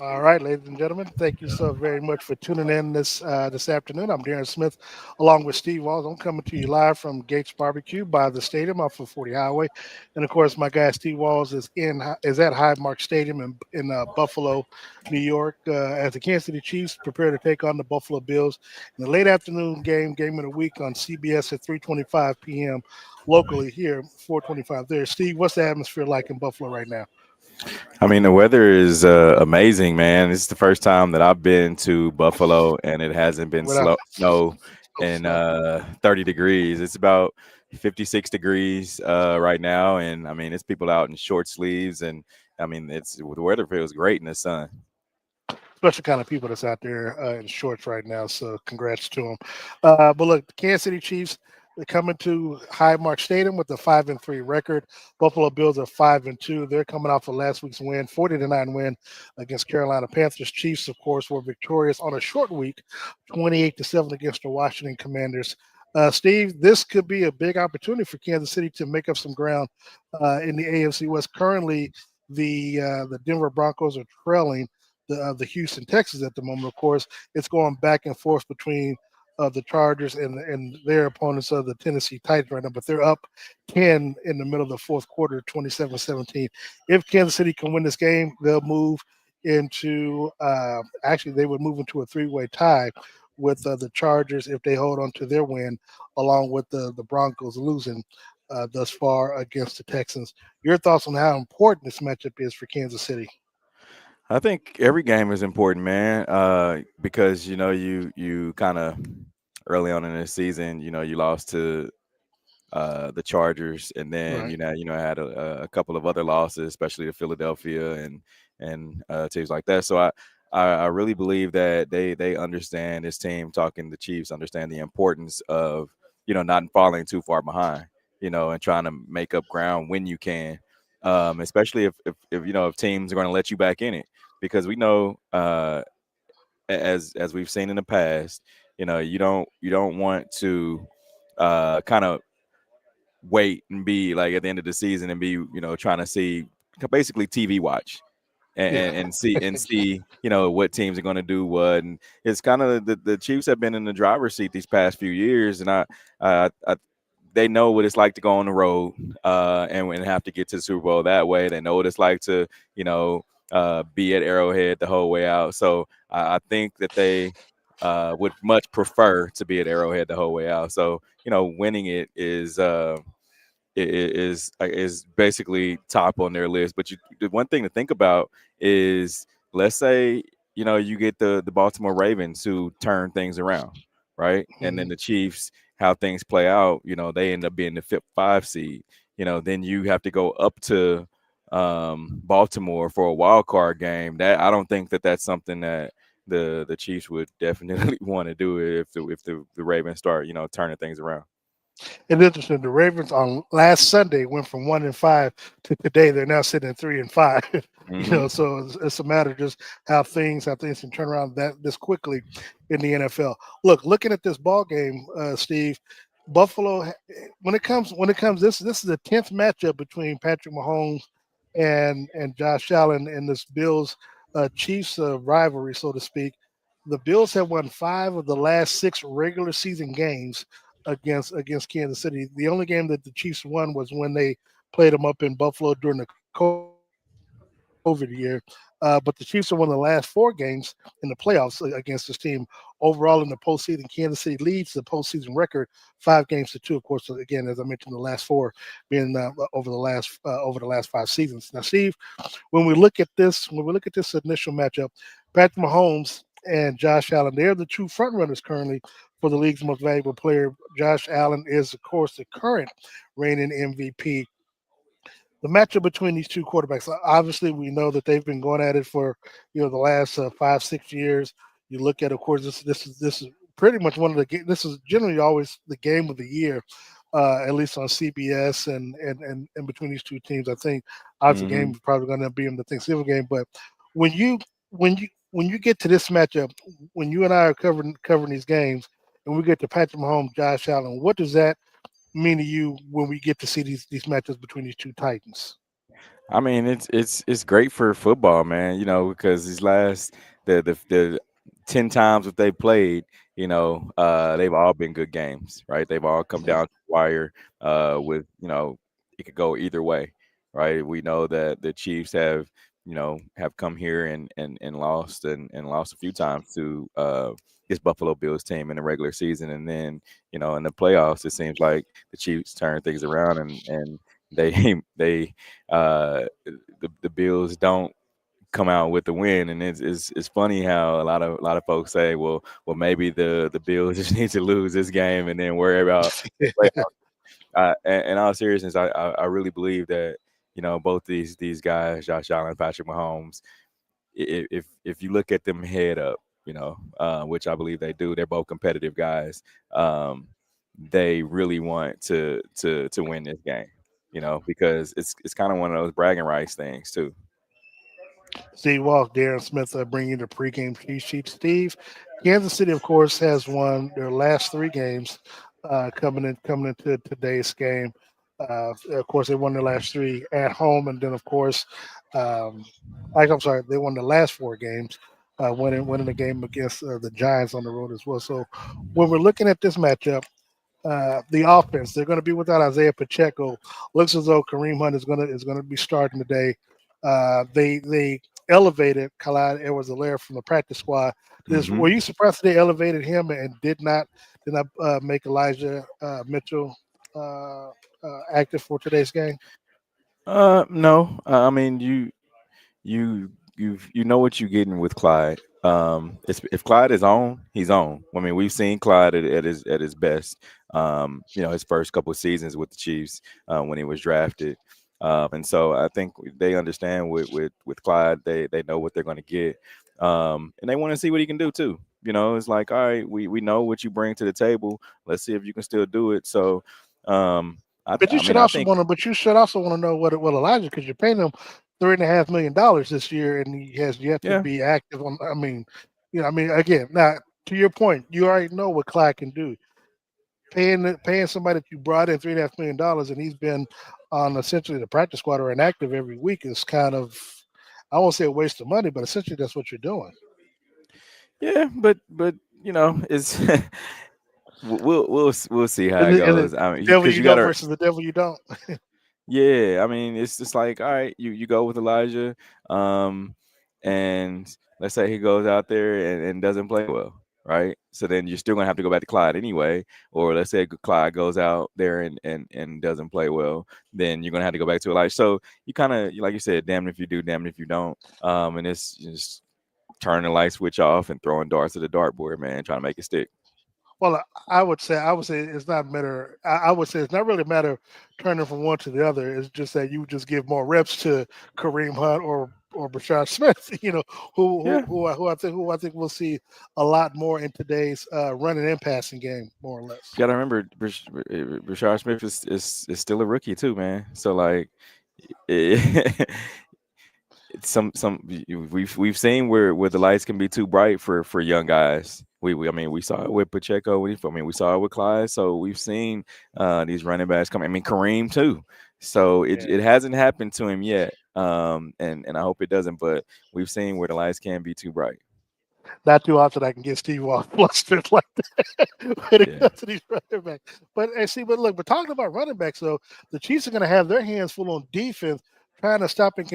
All right, ladies and gentlemen, thank you so very much for tuning in this afternoon. I'm Darren Smith, along with Steve Walls. I'm coming to you live from Gates Barbecue by the stadium off of 40 Highway, and of course, my guy Steve Walls is at Highmark Stadium in Buffalo, New York, as the Kansas City Chiefs prepare to take on the Buffalo Bills in the late afternoon game of the week on CBS at 3:25 p.m. locally here, 4:25 there. Steve, what's the atmosphere like in Buffalo right now? I mean, the weather is amazing, man. It's the first time that I've been to Buffalo, and it hasn't been Without snow in snow. 30 degrees. It's about 56 degrees right now, and I mean, it's people out in short sleeves, and I mean, the weather feels great in the sun. Special kind of people that's out there in shorts right now. So congrats to them. But look, the Kansas City Chiefs they're coming to Highmark Stadium with a 5-3 record. Buffalo Bills are 5-2. They're coming off of last week's win, 40-9 win against Carolina Panthers. Chiefs, of course, were victorious on a short week, 28-7 against the Washington Commanders. Steve, this could be a big opportunity for Kansas City to make up some ground in the AFC West. Currently, the Denver Broncos are trailing the Houston Texans at the moment. Of course, it's going back and forth between the Chargers and their opponents of the Tennessee Titans right now, but they're up 10 in the middle of the fourth quarter, 27-17. If Kansas City can win this game, they'll move into actually they would move into a three-way tie with the Chargers if they hold on to their win, along with the Broncos losing thus far against the Texans. Your thoughts on how important this matchup is for Kansas City? I think every game is important, man, because you kind of early on in the season, you lost to the Chargers, and then Right. had a couple of other losses, especially to Philadelphia and teams like that. So I really believe that they understand this team. Talking the Chiefs understand the importance of not falling too far behind, and trying to make up ground when you can, especially if teams are going to let you back in it, because we know as we've seen in the past, you don't want to kind of wait and be like at the end of the season and be trying to see basically TV watch Yeah. and see what teams are going to do what. And it's kind of the Chiefs have been in the driver's seat these past few years, and I they know what it's like to go on the road and have to get to the Super Bowl that way. They know what it's like to be at Arrowhead the whole way out. So I think that they would much prefer to be at Arrowhead the whole way out. So winning it is basically top on their list. But the one thing to think about is, let's say you get the Baltimore Ravens who turn things around, right? And then Mhm. the Chiefs, how things play out, they end up being the fifth five seed. Then you have to go up to Baltimore for a wild card game. That I don't think that's something that the Chiefs would definitely want to do if the Ravens start turning things around. It's interesting. The Ravens on last Sunday went from 1-5 to today. They're now sitting at 3-5. Hmm. So it's a matter of just how things can turn around that this quickly in the NFL. Looking at this ball game, Steve, Buffalo. When it comes this is the 10th matchup between Patrick Mahomes and Josh Allen in this Bills Chiefs rivalry, so to speak. The Bills have won 5 of the last 6 regular season games against Kansas City. The only game that the Chiefs won was when they played them up in Buffalo during the COVID year. But the Chiefs have won the last 4 games in the playoffs against this team. Overall, in the postseason, Kansas City leads the postseason record 5-2. Of course, again, as I mentioned, the last 4 being over the last 5 seasons. Now, Steve, when we look at this initial matchup, Patrick Mahomes and Josh Allen, they're the two front runners currently for the league's most valuable player. Josh Allen is, of course, the current reigning MVP. The matchup between these two quarterbacks, obviously, we know that they've been going at it for the last 5-6 years. You look at, of course, this is pretty much one of this is generally always the game of the year, at least on CBS and between these two teams. I think obviously the game Hmm. is probably going to be in the Thanksgiving game, but when you when you get to this matchup, when you and I are covering these games, and we get to Patrick Mahomes, Josh Allen, what does that mean to you when we get to see these matchups between these two Titans? I mean, it's great for football, man. You know, because these last the 10 times that they played, they've all been good games, right? They've all come Mhm. down to the wire. With it could go either way, right? We know that the Chiefs have come here and lost and lost a few times to this Buffalo Bills team in the regular season, and then in the playoffs, it seems like the Chiefs turn things around and they they the Bills don't come out with the win, and it's funny how a lot of folks say, well, maybe the Bills just need to lose this game and then worry about the playoffs. In all seriousness, I really believe that both these guys, Josh Allen, Patrick Mahomes, if you look at them head up, which I believe they do, they're both competitive guys. They really want to win this game, because it's kind of one of those bragging rights things too. Steve Walk, Darren Smith, bringing you the pregame cheat sheet. Steve, Kansas City, of course, has won their last three games coming into today's game. Of course, they won their last three at home, and then, of course, um, I'm sorry, they won the last four games, winning the game against the Giants on the road as well. So, when we're looking at this matchup, the offense. They're going to be without Isaiah Pacheco. Looks as though Kareem Hunt is going to be starting today. They elevated Clyde Edwards-Helaire from the practice squad. Were Hmm. you surprised they elevated him and did not make Elijah Mitchell active for today's game? No, I mean you know what you're getting with Clyde. If Clyde is on, he's on. I mean, we've seen Clyde at his best. His first couple of seasons with the Chiefs when he was drafted, and so I think they understand with Clyde, they know what they're going to get, and they want to see what he can do too. It's like, all right, we know what you bring to the table. Let's see if you can still do it. So, But you I should mean, I also think, want to. But you should also want to know what Elijah, because you're paying him $3.5 million this year, and he has yet to yeah, be active. I mean, again, now to your point, you already know what Clyde can do. Paying somebody that you brought in $3.5 million, and he's been on essentially the practice squad or inactive every week is kind of, I won't say a waste of money, but essentially that's what you're doing. yeah, but it's we'll see how And it the goes. I mean, devil because you you know gotta, versus the devil you don't. yeah. I mean, it's just like, all right, you go with Elijah, um, and let's say he goes out there and doesn't play well, right? So then you're still gonna have to go back to Clyde anyway. Or let's say Clyde goes out there and doesn't play well, then you're gonna have to go back to Elijah. So you kind of, like you said, damned if you do, damned if you don't. And it's just turning the light switch off and throwing darts at the dartboard, man, trying to make it stick. Well, I would say it's not a matter. I would say it's not really a matter of turning from one to the other. It's just that you just give more reps to Kareem Hunt or Brashard Smith. Yeah. Who I think we'll see a lot more in today's running and passing game, more or You less. gotta remember, Rashard Smith is still a rookie too, man. So like, it, we've seen where the lights can be too bright for young guys. I mean, we saw it with Pacheco. We saw it with Clyde. So we've seen these running backs come. I mean, Kareem too. So it hasn't happened to him yet. And I hope it doesn't. But we've seen where the lights can be too bright. Not too often I can get Steve off flustered like that when it Yeah. comes to these running backs. But talking about running backs, though, the Chiefs are going to have their hands full on defense, trying to stop and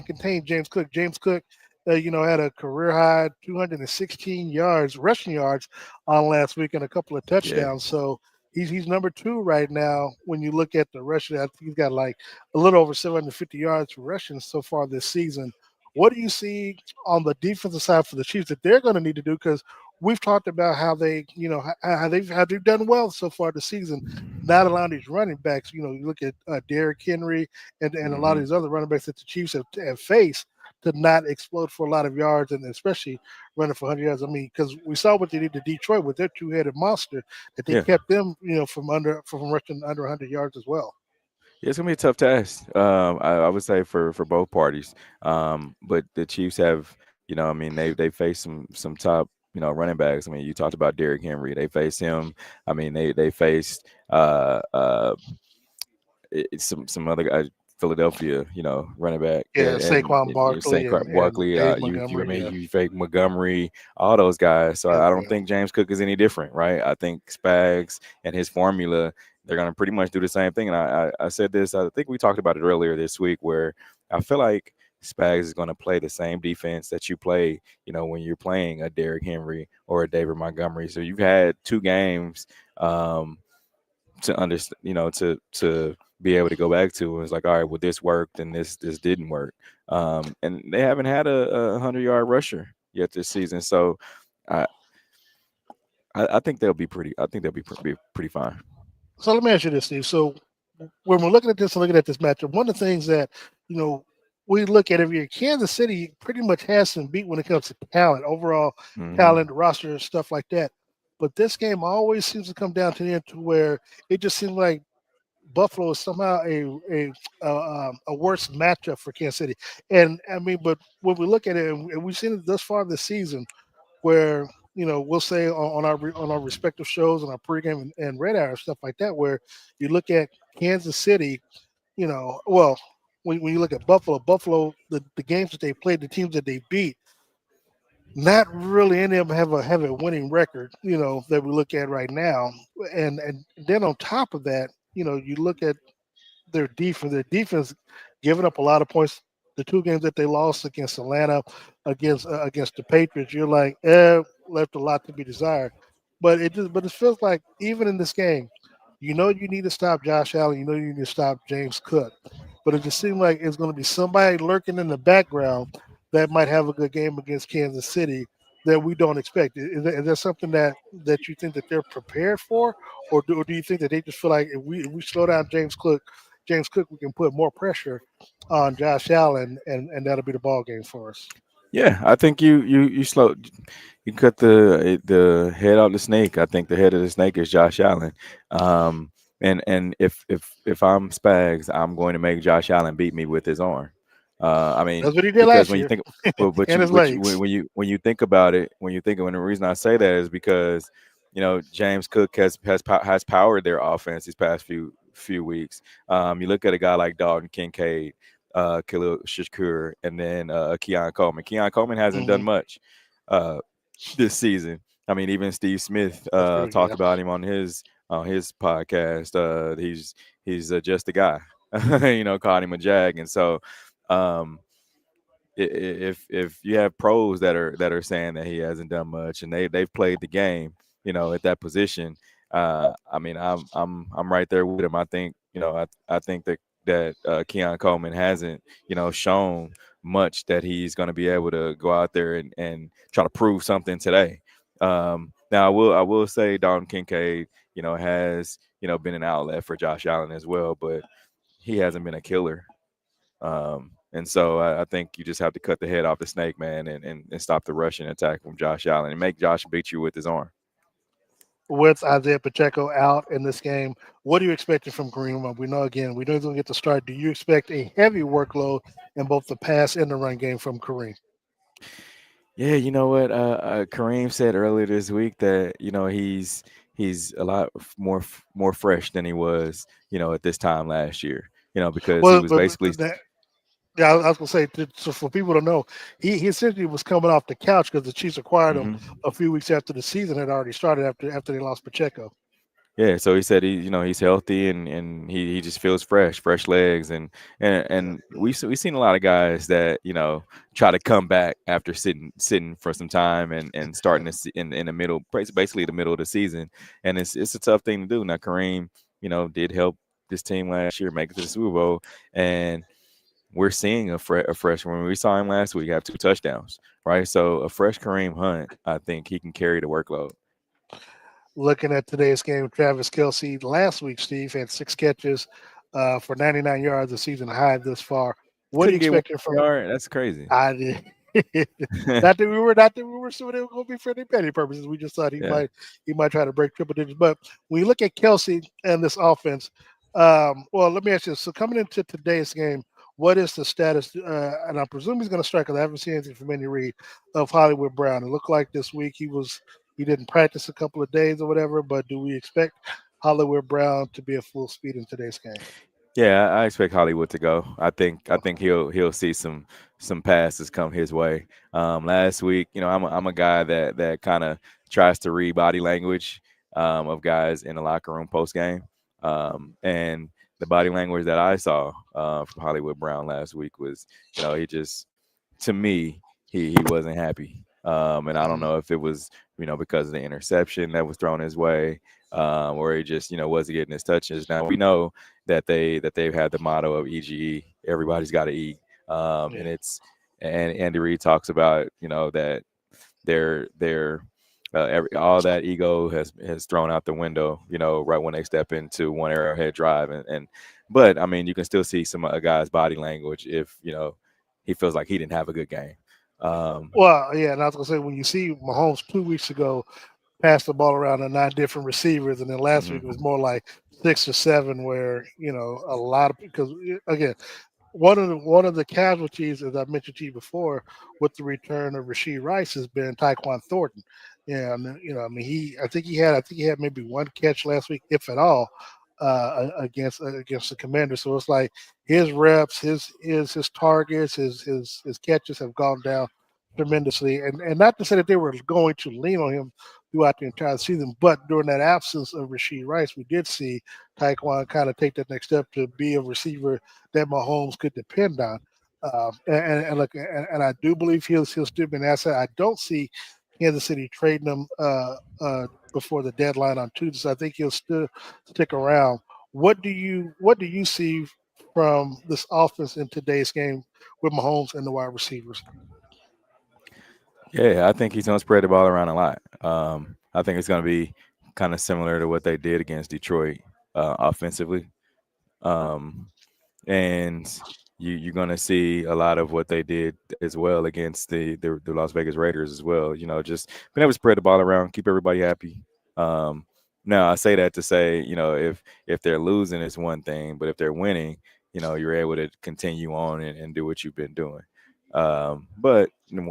contain James Cook. James Cook, had a career high 216 yards, rushing yards on last week and a couple of Yeah. touchdowns. So he's number two right now when you look at the rushing. I think he's got like a little over 750 yards for rushing so far this season. What do you see on the defensive side for the Chiefs that they're going to need to do? Because we've talked about how they've done well so far this season, not allowing these running backs. You look at Derrick Henry and a lot of Hmm. these other running backs that the Chiefs have faced to not explode for a lot of yards and especially running for 100 yards. I mean, because we saw what they did to Detroit with their two-headed monster that they Yeah. kept them, from rushing under 100 yards as well. Yeah, it's gonna be a tough task. I would say for both parties. But the Chiefs have, I mean, they face some top, running backs. I mean, you talked about Derrick Henry. They face him. I mean, they faced some other guys. Philadelphia, running back, Yeah, and Saquon Barkley St. and Barkley, Dave you Montgomery. Yeah, you fake Montgomery, all those guys. So yeah, I don't yeah. think James Cook is any different, right? I think Spags and his formula, they're gonna pretty much do the same thing. And I said this, I think we talked about it earlier this week, where I feel like Spags is going to play the same defense that you play, when you're playing a Derrick Henry or a David Montgomery. So you've had 2 games. To understand, to be able to go back to. It's like, all right, well, this worked and this didn't work. And they haven't had a 100-yard rusher yet this season. So I, I think they'll be pretty. I think they'll be pretty fine. So let me ask you this, Steve. So when we're looking at this and looking at this matchup, one of the things that you know we look at every year, Kansas City pretty much has some beat when it comes to talent, overall Hmm. talent, roster, and stuff like that. But this game always seems to come down to the end to where it just seems like Buffalo is somehow a worse matchup for Kansas City. And I mean, but when we look at it, and we've seen it thus far this season, where we'll say on our respective shows on our pregame and red hour and stuff like that, where you look at Kansas City, well, when you look at Buffalo, the games that they played, the teams that they beat, not really any of them have a winning record, that we look at right now. And then on top of that, you look at their defense. Their defense giving up a lot of points. The 2 games that they lost against Atlanta, against the Patriots, you're like, left a lot to be desired. But it feels like even in this game, you need to stop Josh Allen. You need to stop James Cook. But it just seems like it's going to be somebody lurking in the background that might have a good game against Kansas City that we don't expect. Is that something that you think that they're prepared for, or do you think that they just feel like if we slow down James Cook, we can put more pressure on Josh Allen, and that'll be the ball game for us. Yeah, I think you cut the head out the snake. I think the head of the snake is Josh Allen. And if I'm Spags, I'm going to make Josh Allen beat me with his arm. I mean, That's what he did because last when you year, think, but and you his but you, legs. when you think about it, when the reason I say that is because James Cook has powered their offense these past few weeks. You look at a guy like Dalton Kincaid, Khalil Shakur, and then Keon Coleman. Keon Coleman hasn't done Hmm. much uh, this season. I mean, even Steve Smith That's true. talked Yeah. about him on his podcast. He's just a guy, called him a jag, and so. Um, if you have pros that are saying that he hasn't done much and they've played the game, at that position, I mean, I'm right there with him. I think I think that Keon Coleman hasn't shown much that he's going to be able to go out there and try to prove something today. Now I will say Dalton Kincaid has been an outlet for Josh Allen as well, but he hasn't been a killer. And so I think you just have to cut the head off the snake, man, and stop the rushing attack from Josh Allen and make Josh beat you with his arm. With Isaiah Pacheco out in this game, what are you expecting from Kareem? We know he's going to get the start. Do you expect a heavy workload in both the pass and the run game from Kareem? Yeah, you know what? Kareem said earlier this week that he's a lot more fresh than he was at this time last year. Because he Well, was but basically. that, yeah, I was going to say, so for people to know, he essentially was coming off the couch because the Chiefs acquired him Mhm. a few weeks after the season had already started after they lost Pacheco. Yeah, so he said he's healthy and he just feels fresh legs and we seen a lot of guys that try to come back after sitting for some time and starting to see in the middle, basically the middle of the season, and it's a tough thing to do. Now Kareem did help this team last year make it to the Super Bowl, and we're seeing a freshman. When we saw him last week have 2 touchdowns, right? So a fresh Kareem Hunt, I think he can carry the workload. Looking at today's game, Travis Kelsey last week, Steve had 6 catches for 99 yards, a season high this far. What are you Couldn't get one expecting from? yard. That's crazy. I did. Not that we were assuming it was going to be for any petty purposes. We just thought he Yeah. might try to break triple digits. But when you look at Kelsey and this offense, well, let me ask you this. So coming into today's game, what is the status? And I presume he's going to strike. Because I haven't seen anything from Andy Reid of Hollywood Brown. It looked like this week he didn't practice a couple of days or whatever. But do we expect Hollywood Brown to be at full speed in today's game? Yeah, I expect Hollywood to go. I think he'll see some passes come his way. Last week, I'm a guy that kind of tries to read body language of guys in the locker room post game, and the body language that I saw from Hollywood Brown last week was, he just, to me, he wasn't happy, and I don't Mhm. know if it was, because of the interception that was thrown his way, or he just, wasn't getting his touches. Now we know that they've had the motto of EGE, everybody's got to eat, and Yeah. Andy Reid talks about, that they're all that ego has thrown out the window, right when they step into one arrowhead drive, and but I mean, you can still see some a guy's body language if he feels like he didn't have a good game. Um, Well, yeah, and I was gonna say when you see Mahomes 2 weeks ago pass the ball around to 9 different receivers, and then last week it was mhm. more like 6 or 7, where a lot of because again one of the casualties, as I mentioned to you before, with the return of Rasheed Rice has been Tyquan Thornton. Yeah, and I mean, I think he had maybe one catch last week, if at all, against the Commanders. So it's like his reps, his targets, his catches have gone down tremendously. And not to say that they were going to lean on him throughout the entire season, but during that absence of Rasheed Rice, we did see Tyquan kind of take that next step to be a receiver that Mahomes could depend on. And look, and I do believe he'll still be an asset. I don't see Kansas City trading him before the deadline on Tuesday. So I think he'll still stick around. What do you see from this offense in today's game with Mahomes and the wide receivers? Yeah, I think he's going to spread the ball around a lot. I think it's going to be kind of similar to what they did against Detroit offensively. Um, and you're going to see a lot of what they did as well against the Las Vegas Raiders as well. Just being able to spread the ball around, keep everybody happy. Um, Now I say that to say, if they're losing, it's one thing, but if they're winning, you're able to continue on and do what you've been doing. But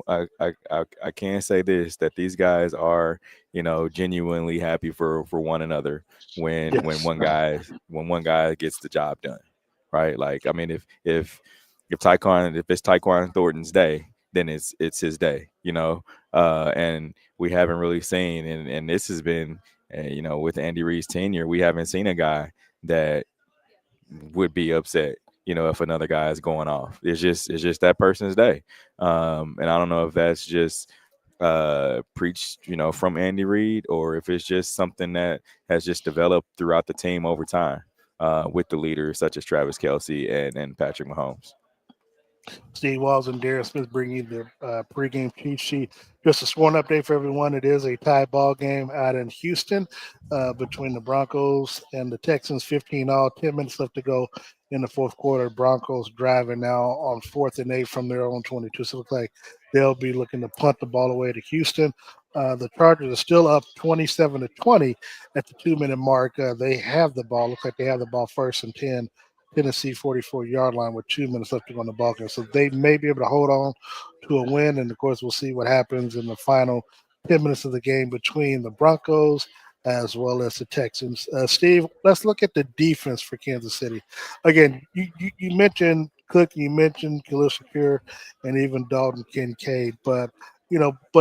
I can say this, that these guys are, genuinely happy for one another when Yes. one guy gets the job done, right? Like, I mean, if it's Tyquan Thornton's day, then it's his day, and we haven't really seen, and this has been, with Andy Reid's tenure, we haven't seen a guy that would be upset, if another guy is going off. It's just that person's day, and I don't know if that's just preached, from Andy Reid, or if it's just something that has just developed throughout the team over time, with the leaders such as Travis Kelsey and Patrick Mahomes. Steve Walls and Darren Smith bringing you the pregame cheat sheet. Just a sworn update for everyone. It is a tie ball game out in Houston between the Broncos and the Texans. 15 all, 10 minutes left to go in the fourth quarter. Broncos driving now on 4th and 8 from their own 22. So it looks like they'll be looking to punt the ball away to Houston. The Chargers are still up 27-20 at the 2 minute mark. They have the ball. Looks like they have the ball 1st and 10. Tennessee 44-yard line with 2 minutes left to go on the ball game. So they may be able to hold on to a win. And of course, we'll see what happens in the final 10 minutes of the game between the Broncos as well as the Texans. Steve, let's look at the defense for Kansas City. Again, you mentioned Cook, you mentioned Khalil Shakir, and even Dalton Kincaid. But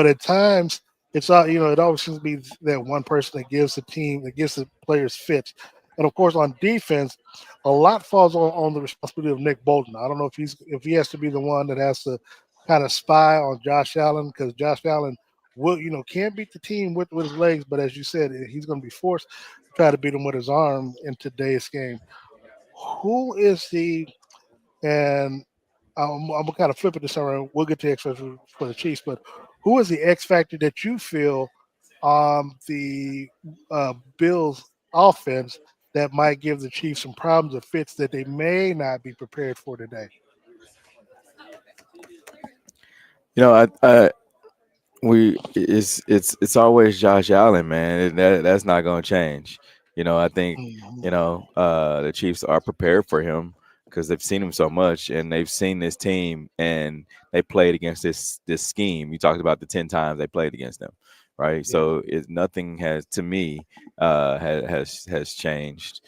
at times, it's all it always seems to be that one person that gives the team, that gives the players fits. And of course, on defense, a lot falls on the responsibility of Nick Bolton. I don't know if he has to be the one that has to kind of spy on Josh Allen, because Josh Allen will can beat the team with his legs, but as you said, he's going to be forced to try to beat him with his arm in today's game. Who is the and I'm kind of flipping this around. We'll get to X factor for the Chiefs, but who is the X factor that you feel the Bills offense that might give the Chiefs some problems or fits that they may not be prepared for today? I we it's always Josh Allen, man. And that's not going to change. I think Mhm. the Chiefs are prepared for him because they've seen him so much, and they've seen this team, and they played against this scheme. You talked about the 10 times they played against them, right? Yeah. So nothing has, to me, has changed.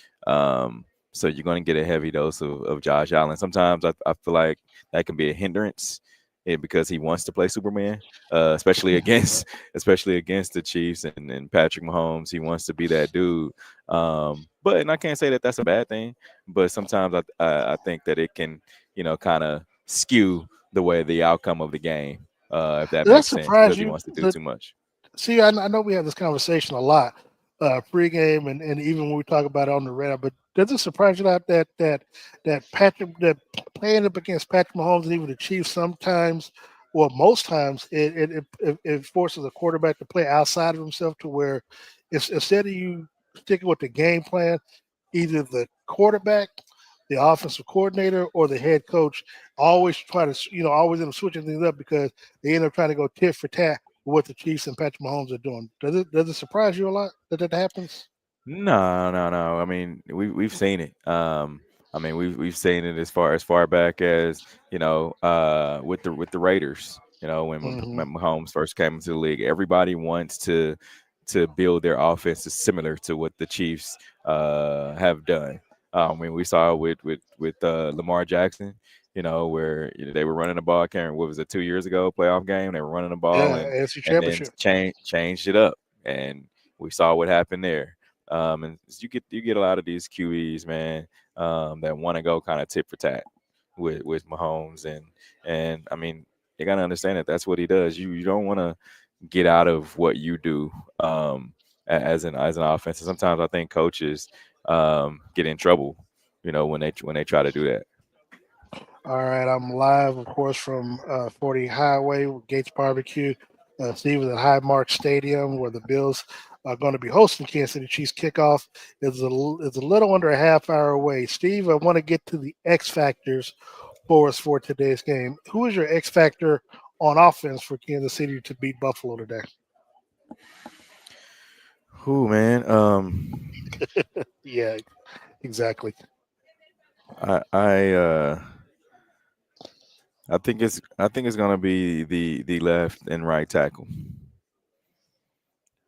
So you're going to get a heavy dose of Josh Allen. Sometimes I feel like that can be a hindrance because he wants to play Superman, especially against especially against the Chiefs and Patrick Mahomes. He wants to be that dude. But and I can't say that that's a bad thing. But sometimes I think that it can kind of skew the way the outcome of the game, if that Does that makes sense, surprise because he you? wants to do too much. See, I know we have this conversation a lot, pregame, and even when we talk about it on the radar. But does it surprise you that playing up against Patrick Mahomes and even the Chiefs sometimes, well, most times, it forces a quarterback to play outside of himself to where instead of you sticking with the game plan, either the quarterback, the offensive coordinator, or the head coach always try to always end up switching things up because they end up trying to go tit for tat what the Chiefs and Patrick Mahomes are doing. Does it surprise you a lot that happens? No, no, no. I mean, we've seen it. I mean, we've seen it as far back as with the Raiders. Hmm. When Mahomes first came into the league, everybody wants to build their offenses similar to what the Chiefs have done. I mean, we saw it with Lamar Jackson. Where they were running the ball. I can't remember, what was it, 2 years ago, playoff game? They were running the ball Yeah, and AFC and then Championship. changed it up, and we saw what happened there. And you get a lot of these QEs, man, that want to go kind of tit for tat with Mahomes, and I mean, you gotta understand that that's what he does. You don't want to get out of what you do, as an offense. And sometimes I think coaches get in trouble, when they try to do that. All right, I'm live, of course, from 40 Highway with Gates Barbecue. Steve is at Highmark Stadium, where the Bills are going to be hosting Kansas City Chiefs. Kickoff is a little under a half hour away. Steve, I want to get to the X factors for us for today's game. Who is your X factor on offense for Kansas City to beat Buffalo today? Who, man? Yeah, exactly. I think it's gonna be the left and right tackle.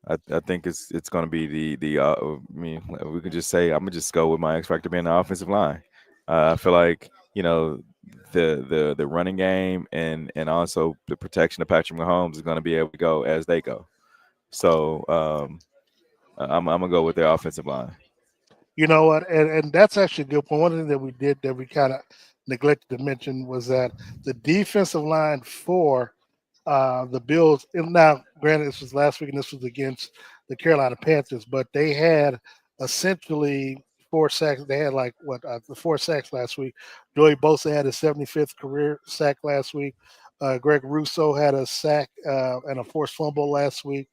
I think it's going to be I mean, we could just say I'm gonna just go with my X factor being the offensive line. I feel like the running game and also the protection of Patrick Mahomes is going to be able to go as they go. So I'm gonna go with the offensive line. You know what? And that's actually a good point. One thing that we did that we kind of neglected to mention was that the defensive line for the Bills. And now, granted, this was last week and this was against the Carolina Panthers, but they had essentially four sacks. They had like the four sacks last week. Joey Bosa had his 75th career sack last week. Greg Russo had a sack and a forced fumble last week.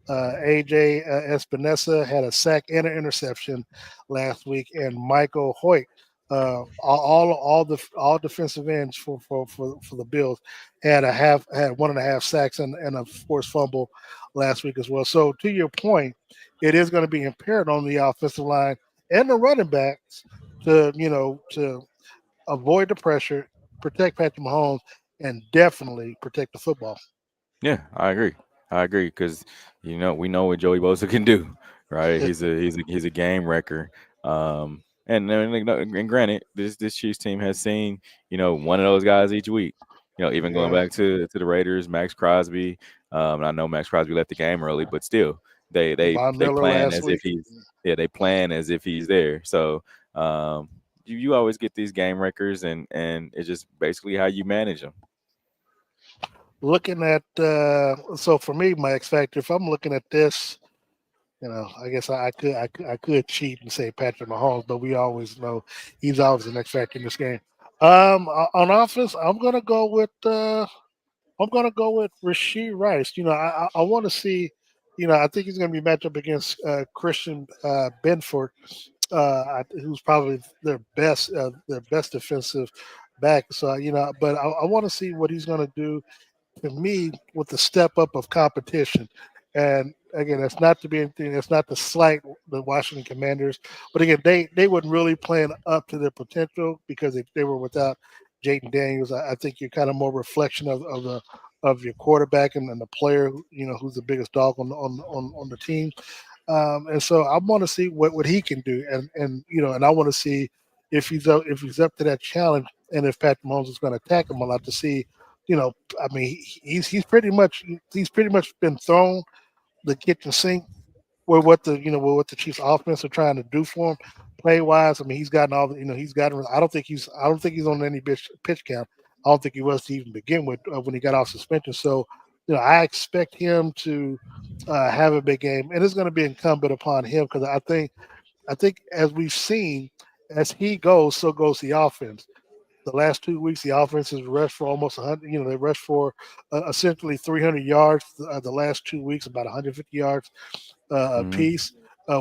AJ Espinosa had a sack and an interception last week, and Michael Hoyt, all defensive ends for the Bills had 1.5 sacks and a forced fumble last week as well. So to your point, it is going to be impaired on the offensive line and the running backs to avoid the pressure, protect Patrick Mahomes, and definitely protect the football. Yeah, I agree. I agree because we know what Joey Bosa can do, right? He's a game wrecker. And granted, this Chiefs team has seen one of those guys each week. Even going Yeah, back to the Raiders, Max Crosby. And I know Max Crosby left the game early, but still, they they Von they Miller plan last as if week. he's yeah they plan as if he's there. So you always get these game wreckers, and it's just basically how you manage them. Looking at so for me, my X factor. If I'm looking at this, I guess I could cheat and say Patrick Mahomes, but we always know he's always the next factor in this game. On offense, I'm gonna go with Rasheed Rice. I want to see. I think he's gonna be matched up against Christian Benford, who's probably their best defensive back. So but I want to see what he's gonna do to me with the step up of competition. And again, that's not to be anything. That's not to slight the Washington Commanders, but again, they weren't really playing up to their potential because they were without Jaden Daniels. I think you're kind of more reflection of your quarterback and the player, who's the biggest dog on the team. And so I want to see what he can do, and I want to see if he's up to that challenge, and if Patrick Mahomes is going to attack him a lot to see, I mean, he's pretty much been thrown the kitchen sink with what the Chiefs offense are trying to do for him, play wise. I mean, he's gotten all the he's gotten. I don't think he's on any pitch count. I don't think he was to even begin with when he got off suspension. So, I expect him to have a big game, and it's going to be incumbent upon him because I think as we've seen, as he goes, so goes the offense. The last 2 weeks, the offense has rushed for almost 100. They rushed for essentially 300 yards. The last 2 weeks, about 150 yards Mhm. piece.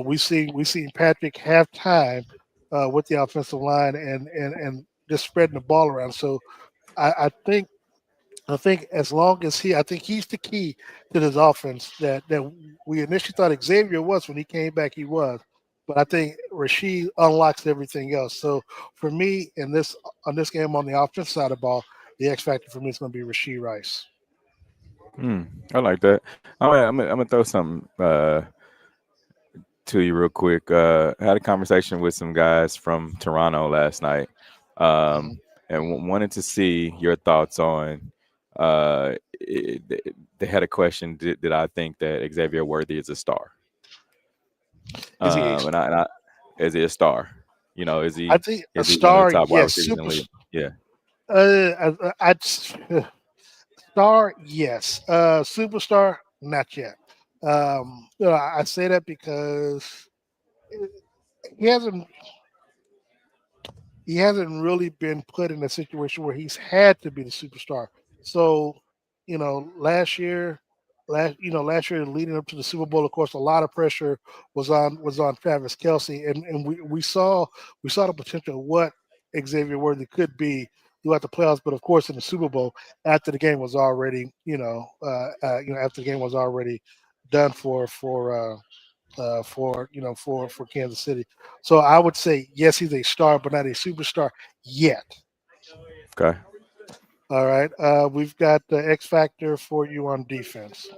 We seen Patrick have time with the offensive line and just spreading the ball around. So I think as long as I think he's the key to this offense that we initially thought Xavier was when he came back. He was, but I think Rasheed unlocks everything else. So for me, on this game on the offensive side of the ball, the X factor for me is going to be Rasheed Rice. Mm, I like that. I'm gonna throw something to you real quick. I had a conversation with some guys from Toronto last night, Mhm. um, and wanted to see your thoughts on. They had a question: did I think that Xavier Worthy is a star? Is he a And I is he a star? Is I he think a is he one of the star, top wide yes. receivers in the league? Yeah. I'd star, yes. Superstar, not yet. I say that because he hasn't he hasn't really been put in a situation where he's had to be the superstar. So, last year, last year leading up to the Super Bowl, of course, a lot of pressure was on Travis Kelsey, and we saw the potential of what Xavier Worthy could be throughout the playoffs. But of course, in the Super Bowl, after the game was already, after the game was already done for Kansas City. So I would say yes, he's a star, but not a superstar yet. Okay. All right. We've got the X factor for you on defense.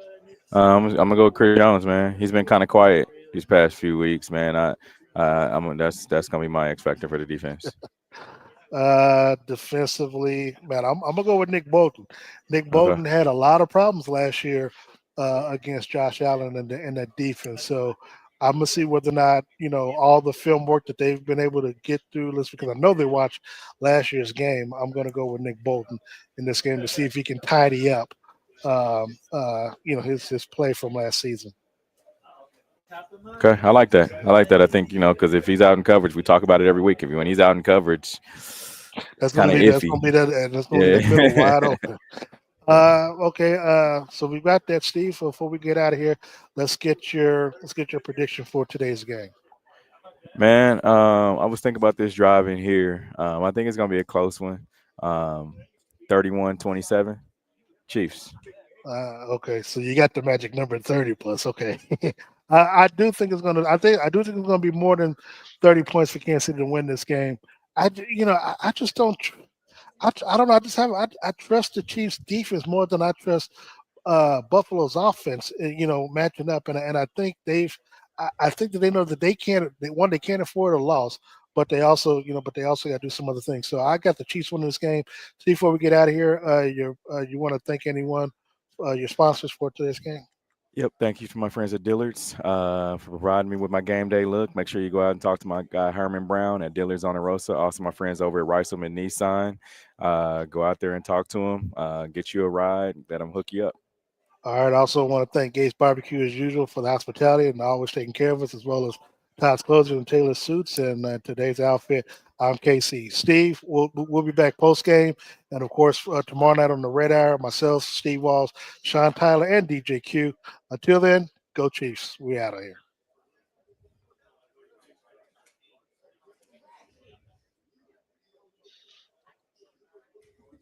I'm gonna go with Chris Jones, man. He's been kind of quiet these past few weeks, man. That's gonna be my X factor for the defense. Defensively, man, I'm gonna go with Nick Bolton. Nick Okay. Bolton had a lot of problems last year against Josh Allen and that defense. So I'm gonna see whether or not all the film work that they've been able to get through. Listen, because I know they watched last year's game. I'm gonna go with Nick Bolton in this game to see if he can tidy up, his play from last season. Okay, I like that. I like that. I think because if he's out in coverage, we talk about it every week. If when he's out in coverage, it's That's gonna kind of be that's iffy. gonna be that and that's gonna leave Yeah. that middle wide open. Yeah. Okay. So we've got that, Steve. So before we get out of here, let's get your prediction for today's game. Man, I was thinking about this driving here. I think it's gonna be a close one. Um, 31-27, Chiefs. Okay, so you got the magic number 30 plus. Okay, I do think it's gonna. I do think it's gonna be more than 30 points for Kansas City to win this game. I just don't. I don't know. I just have. I trust the Chiefs' defense more than I trust Buffalo's offense. Matching up, and I think I think that they know that they can't. They can't afford a loss, but they also got to do some other things. So I got the Chiefs winning this game. See, before we get out of here, you want to thank anyone, your sponsors for today's game? Yep. Thank you to my friends at Dillard's for providing me with my game day look. Make sure you go out and talk to my guy Herman Brown at Dillard's on the Rosa. Also, my friends over at Riceman Nissan. Go out there and talk to them. Get you a ride. Let them hook you up. All right. I also want to thank Gates Barbecue as usual for the hospitality and always taking care of us, as well as Todd's Clothes and Taylor Suits and today's outfit. I'm KC. Steve, we'll be back post game, and of course tomorrow night on the Red Hour. Myself, Steve Walls, Sean Tyler, and DJ Q. Until then, go Chiefs. We out of here.